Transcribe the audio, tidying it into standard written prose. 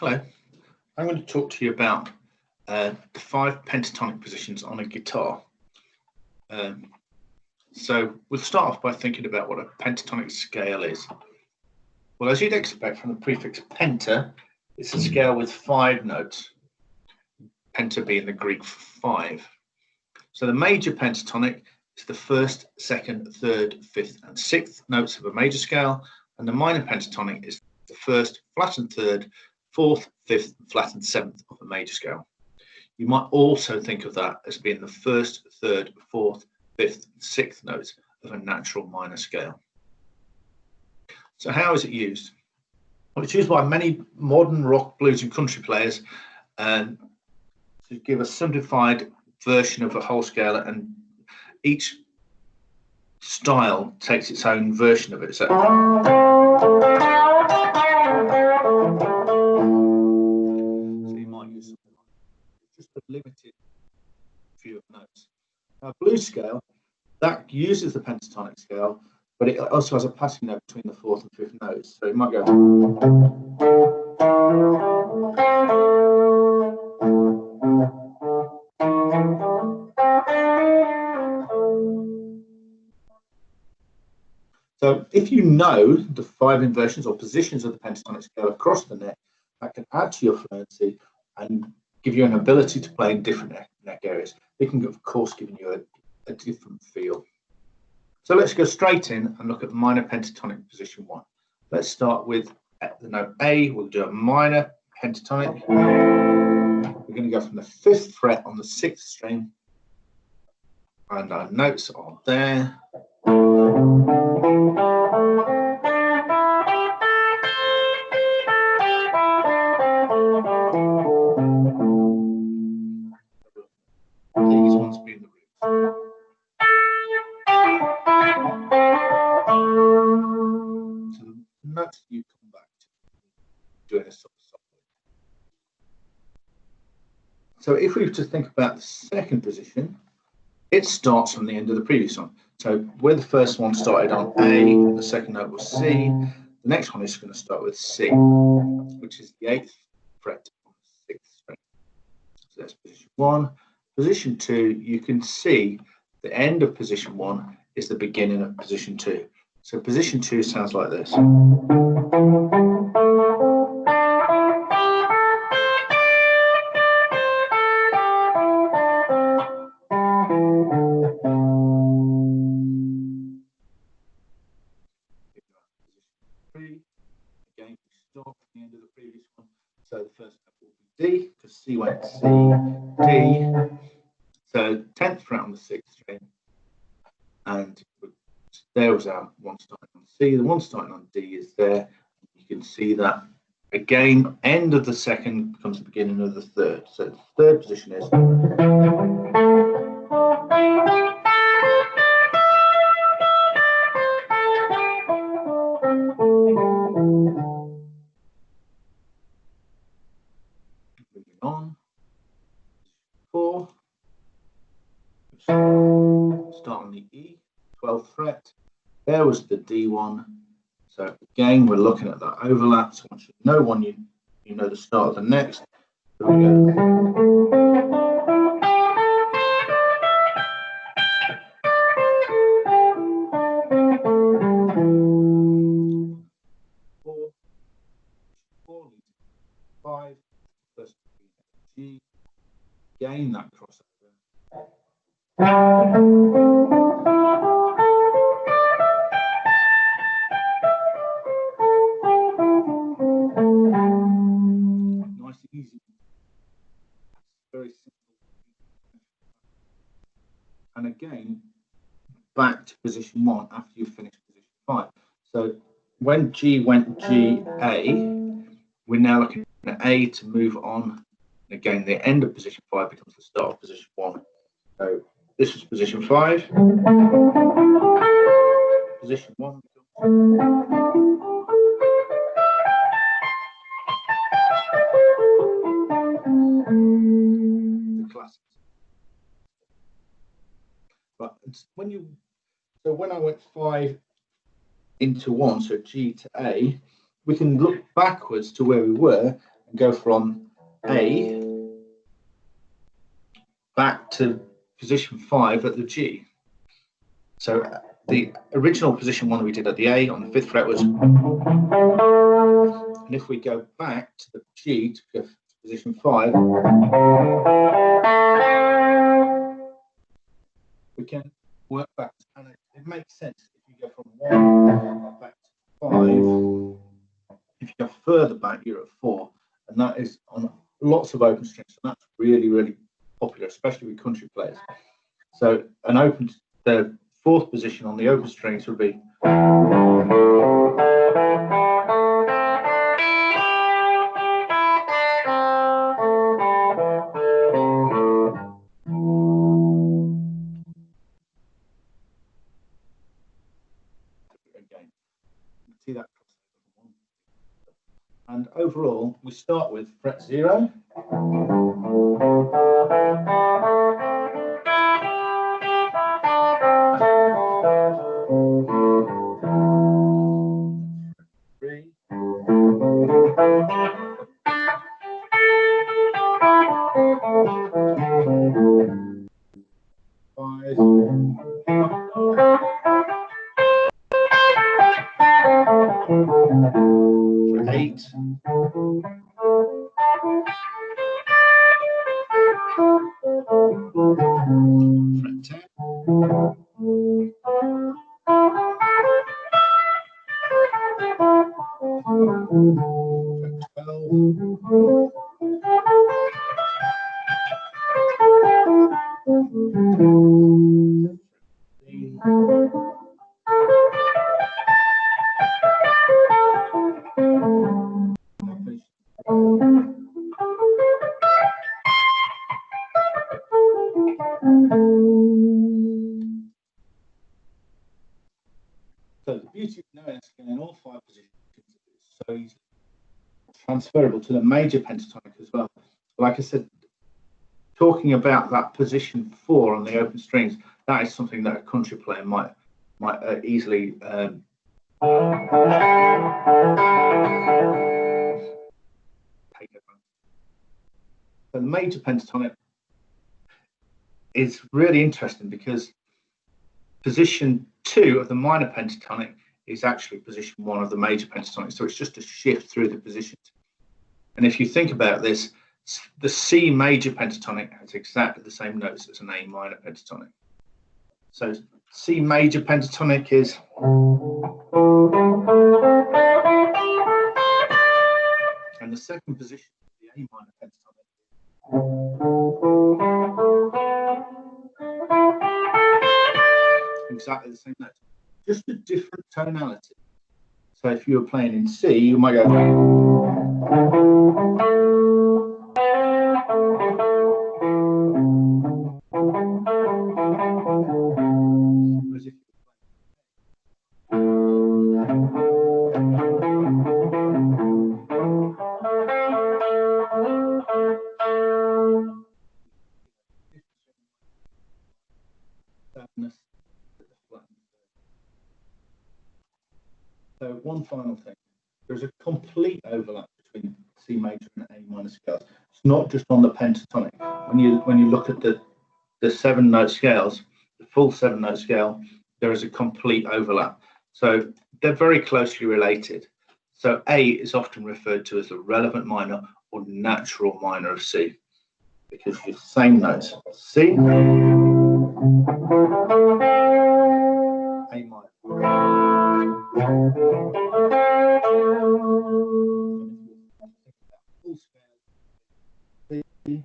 Hello, I'm going to talk to you about the 5 pentatonic positions on a guitar. So we'll start off by thinking about what a pentatonic scale is. Well, as you'd expect from the prefix penta, it's a scale with 5 notes, penta being the Greek for 5. So the major pentatonic is the first, second, third, fifth, and sixth notes of a major scale, and the minor pentatonic is the first, flat and third, fourth, fifth, flat and seventh of a major scale. You might also think of that as being the first, third, fourth, fifth, sixth notes of a natural minor scale. So how is it used? Well, it's used by many modern rock, blues and country players to give a simplified version of a whole scale, and each style takes its own version of it. So you might use just a limited few of notes. Now, a blues scale, that uses the pentatonic scale, but it also has a passing note between the fourth and fifth notes. So it might go. So if you know the 5 inversions or positions of the pentatonic scale across the neck, that can add to your fluency and give you an ability to play in different neck areas. It can, of course, give you a different feel. So let's go straight in and look at the minor pentatonic position 1. Let's start with the note A. We'll do a minor pentatonic. We're going to go from the 5th fret on the 6th string, and our notes are there. These ones being the roots. So the notes you come back to doing a sort of softly. So if we were to think about the second position, it starts from the end of the previous one. So where the first one started on A, the second note was C. The next one is going to start with C, which is the 8th fret on the 6th string. So that's position 1. Position 2, you can see the end of position 1 is the beginning of position 2. So position 2 sounds like this. Again, we start at the end of the previous one. So the first note will be D, because C went C, D. So 10th fret on the 6th string, and there was our one starting on C. The one starting on D is there. You can see that again, end of the second becomes the beginning of the third. So the third position is. Moving on. 4. Start on the E, 12th fret. There was the D one. So again, we're looking at that overlap. So once you know one, you know the start of the next. Here we go. Four, 5, first G. Again, that crossover. Nice, easy. Very simple. And again, back to position 1 after you finish position 5. So when G went G, A, we're now looking at A to move on. Again, the end of position 5 becomes the start of position 1. So this was position 5. Position 1 the classics. But when I went 5 into 1, so G to A, we can look backwards to where we were go from A back to position 5 at the G. So the original position 1 we did at the A on the 5th fret was, and if we go back to the G to go to position 5, we can work back, and it makes sense if you go from 1 back to 5. If you go further back, you're at 4, and that is on lots of open strings, and that's really, really popular, especially with country players. So the 4th position on the open strings would be again. See that? And overall, we start with fret 0. Three. 5. For 8. Fret 10. Fret 12. So the beauty of knowing a scale in all 5 positions is so easily transferable to the major pentatonic as well. Like I said, talking about that position 4 on the open strings, that is something that a country player might easily take advantage. So the major pentatonic is really interesting because position 2 of the minor pentatonic is actually position 1 of the major pentatonic. So it's just a shift through the positions. And if you think about this, the C major pentatonic has exactly the same notes as an A minor pentatonic. So C major pentatonic is and the second position of the A minor pentatonic exactly the same note, just a different tonality. So if you were playing in C, you might go. Whereas if so one final thing, there's a complete overlap between C major and A minor scales. It's not just on the pentatonic. When you look at the 7-note scales, the full 7-note scale, there is a complete overlap. So they're very closely related. So A is often referred to as the relevant minor or natural minor of C, because you're the same notes. C, A minor. Full scale, C,